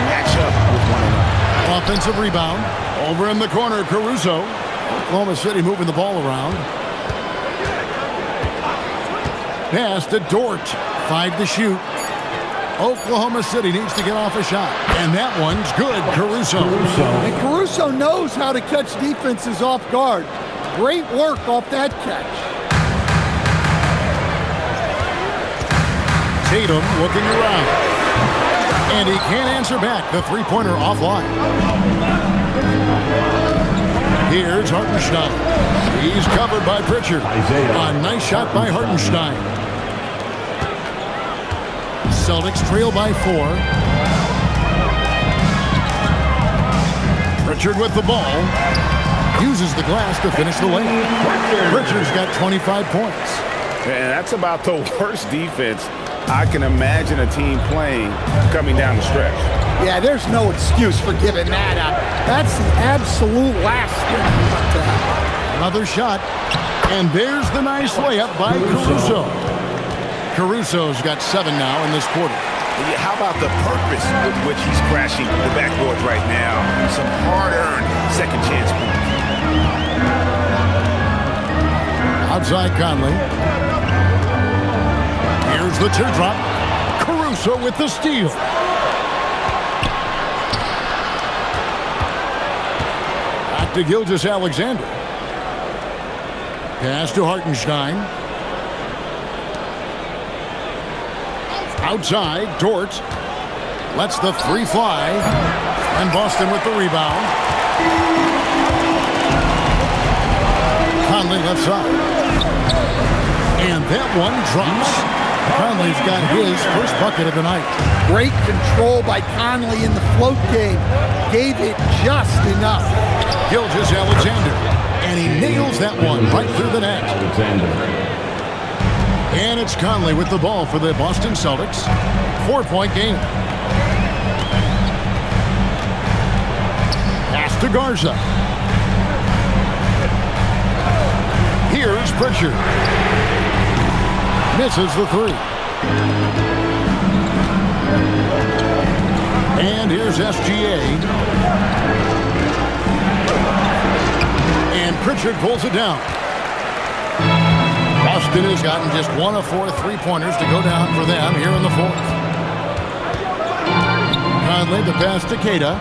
match up with one another. Offensive rebound. Over in the corner, Caruso. Oklahoma City moving the ball around. Pass to Dort. 5 to shoot. Oklahoma City needs to get off a shot. And that one's good, Caruso. And Caruso knows how to catch defenses off guard. Great work off that catch. Tatum looking around. And he can't answer back. The three-pointer offline. Here's Hartenstein. He's covered by Pritchard. A nice shot by Hartenstein. Celtics trail by 4. Pritchard with the ball. Uses the glass to finish the lane. Pritchard's got 25 points. And that's about the worst defense I can imagine a team playing coming down the stretch. Yeah, there's no excuse for giving that up. That's the absolute last thing you want to have. Another shot. And there's the nice layup by Caruso. Caruso's got 7 now in this quarter. Yeah, how about the purpose with which he's crashing the backboards right now? Some hard-earned second chance points. Outside Conley. Here's the teardrop. Caruso with the steal. Back to Gilgeous-Alexander. Pass to Hartenstein. Outside, Dort lets the 3 fly. And Boston with the rebound. Conley left side. And that one drops. Conley's got his first bucket of the night. Great control by Conley in the float game. Gave it just enough. Gilgeous-Alexander. And he nails that one right through the net. And it's Conley with the ball for the Boston Celtics. 4-point game. Pass to Garza. Here's Pritchard. Misses the 3. And here's SGA. And Pritchard pulls it down. Boston has gotten just 1 of 4 3-pointers to go down for them here in the fourth. Conley, the pass to Queta.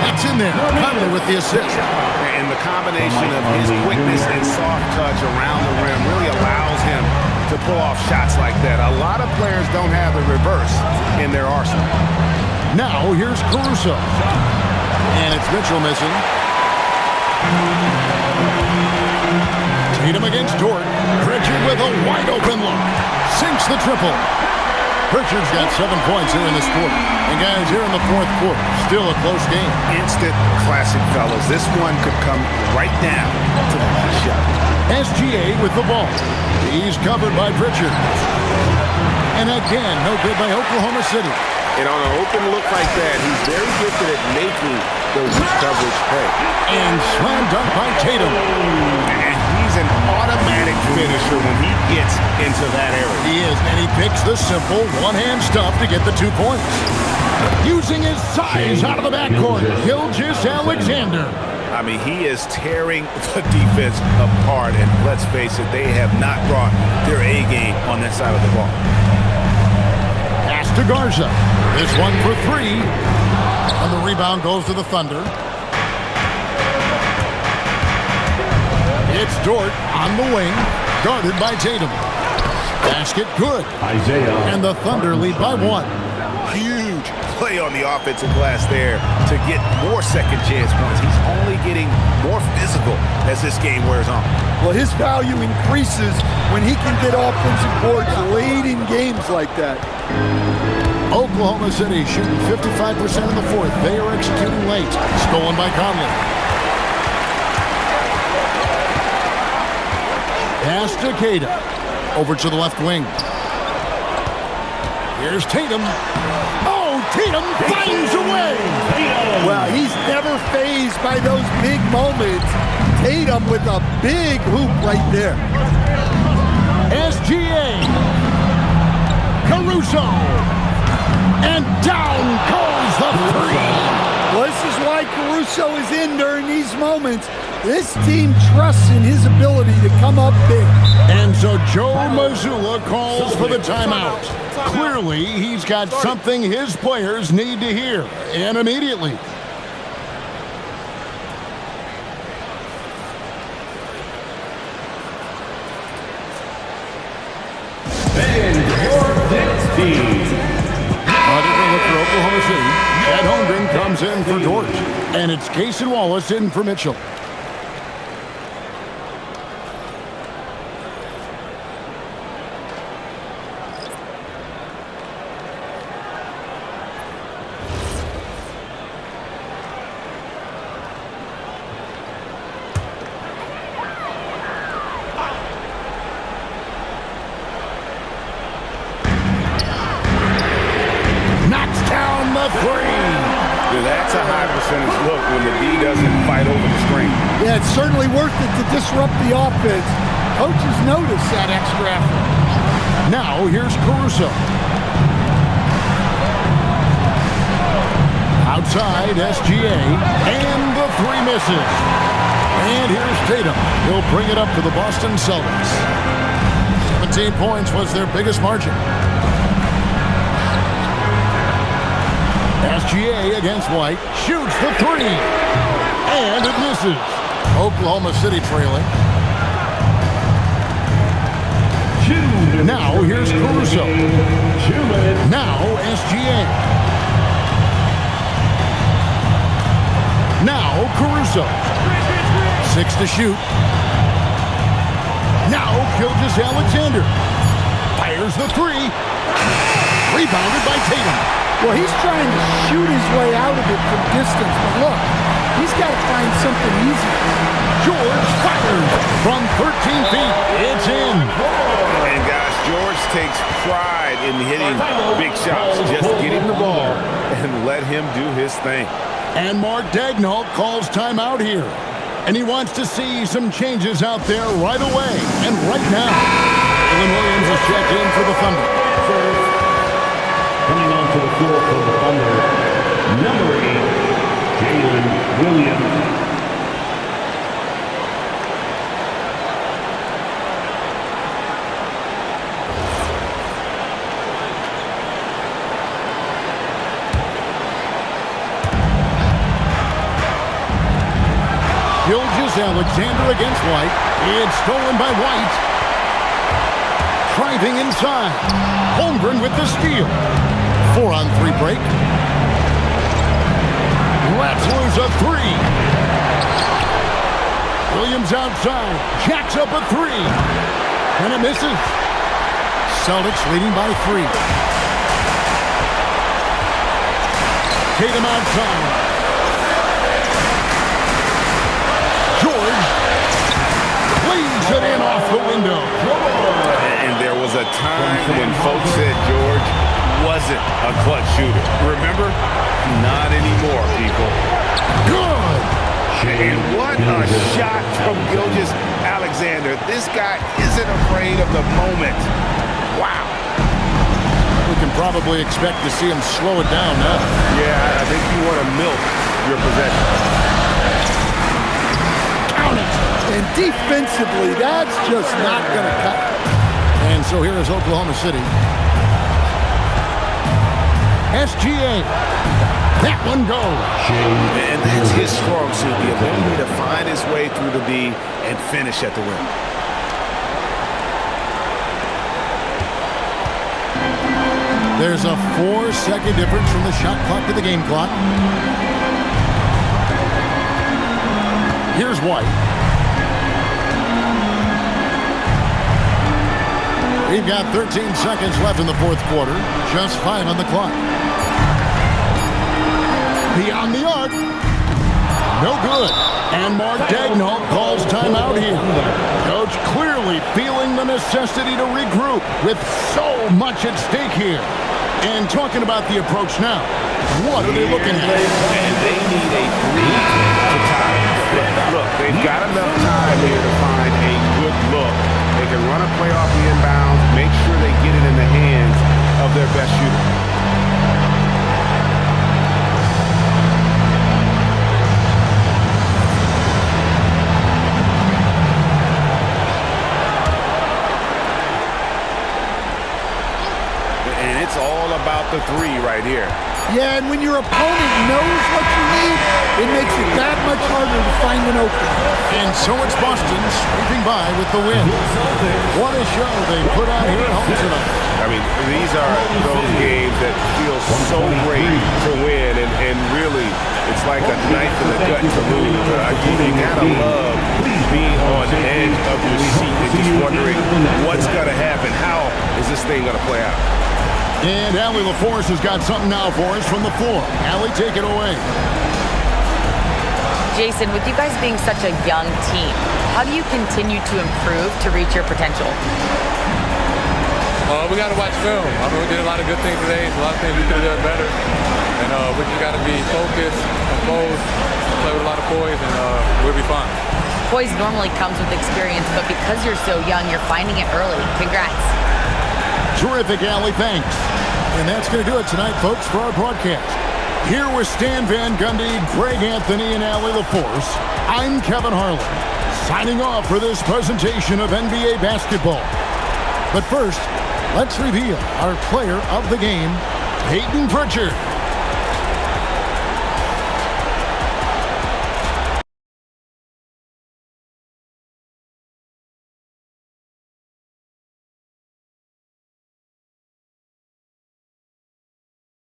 That's in there. Conley with the assist. And the combination of his quickness and soft touch around the rim really allows him to pull off shots like that. A lot of players don't have the reverse in their arsenal. Now here's Caruso. And it's Mitchell missing. Tatum against Dort. Pritchard with a wide open look. Sinks the triple. Pritchard's got 7 points here in this quarter. And guys, here in the fourth quarter, still a close game. Instant classic, fellas. This one could come right down to the last shot. SGA with the ball. He's covered by Pritchard. And again, no good by Oklahoma City. And on an open look like that, he's very gifted at making those coverage play. And slam dunk by Tatum. And he's an automatic finisher when he gets into that area. He is, and he picks the simple one-hand stuff to get the 2 points. Using his size out of the backcourt, Gilgeous-Alexander. I mean, he is tearing the defense apart, and let's face it, they have not brought their A game on that side of the ball. Pass to Garza. This one for 3. And the rebound goes to the Thunder. It's Dort on the wing, guarded by Tatum. Basket good. Isaiah. And the Thunder lead by 1. Huge play on the offensive glass there to get more second chance points. He's only getting more physical as this game wears on. Well, his value increases when he can get offensive boards late in games like that. Oklahoma City shooting 55% in the fourth. They are executing late. Stolen by Conley. Pass to Queta. Over to the left wing. Here's Tatum. Oh, Tatum finds a way. Well, he's never fazed by those big moments. Tatum with a big hoop right there. SGA. Caruso. And down goes the three. Well, this is why Caruso is in during these moments. This team trusts in his ability to come up big. And so Joe Mazzulla calls for the timeout. Clearly, he's got something his players need to hear, and immediately. For Oklahoma City, Chad Holmgren comes in for George. And it's Cason Wallace in for Mitchell. That's a high percentage look when the D doesn't fight over the screen. Yeah, it's certainly worth it to disrupt the offense. Coaches notice that extra effort. Now here's Caruso. Outside, SGA, and the three misses. And here's Tatum. He'll bring it up for the Boston Celtics. 17 points was their biggest margin. SGA against White, shoots the three, and it misses. Oklahoma City trailing. Now here's Caruso. Now SGA. Now Caruso. 6 to shoot. Now Gilgeous-Alexander. Fires the three. Rebounded by Tatum. Well, he's trying to shoot his way out of it from distance, but look, he's got to find something easy. George fires from 13 feet. It's in. And guys, George takes pride in hitting big shots. Just get him the ball and let him do his thing. And Mark Daigneault calls timeout here. And he wants to see some changes out there right away and right now. Jalen Williams is checked in for the Thunder. Coming onto the floor for the Thunder, number 8, Jalen Williams. Gilgeous-Alexander against White. It's stolen by White. Driving inside. Holmgren with the steal. 4-on-3 break. Let's lose a three. Williams outside. Jacks up a three. And it misses. Celtics leading by 3. Tatum outside. George leaves it in off the window. And there was a time when folks said George wasn't a clutch shooter. Remember? Not anymore, people. Good. And what a shot from Gilgeous-Alexander. This guy isn't afraid of the moment. Wow. We can probably expect to see him slow it down now. Yeah, I think you want to milk your possession. Count it. And defensively, that's just not going to cut. And so here is Oklahoma City. SGA. That one goes. And that's his strong suit, the ability to find his way through the D and finish at the rim. There's a 4-second difference from the shot clock to the game clock. Here's White. We've got 13 seconds left in the fourth quarter. Just 5 on the clock. Beyond the arc. No good. And Mark Daigneault calls timeout here. Coach clearly feeling the necessity to regroup with so much at stake here. And talking about the approach now, what are they looking at? And they need a 3 to tie. Look, they've got enough time here to find a good look. They can run a play off the inbounds, make sure they get it in the hands of their best shooter. And it's all about the 3 right here. Yeah, and when your opponent knows what you need, it makes it that much harder to find an opening. And so it's Boston sweeping by with the win. What a show they put on here at home tonight. I mean, these are those games that feel so great to win, and really, it's like a knife in the gut to lose. You gotta love being on the edge of your seat and just wondering what's gonna happen. How is this thing gonna play out? And Allie LaForce has got something now for us from the floor. Allie, take it away. Jason, with you guys being such a young team, how do you continue to improve to reach your potential? We got to watch film. I mean, we did a lot of good things today. A lot of things we could have done better. And we just got to be focused, composed, play with a lot of poise, and we'll be fine. Poise normally comes with experience, but because you're so young, you're finding it early. Congrats. Terrific, Allie. Thanks. And that's going to do it tonight, folks, for our broadcast. Here with Stan Van Gundy, Greg Anthony, and Allie LaForce, I'm Kevin Harlan, signing off for this presentation of NBA basketball. But first, let's reveal our player of the game, Peyton Pritchard.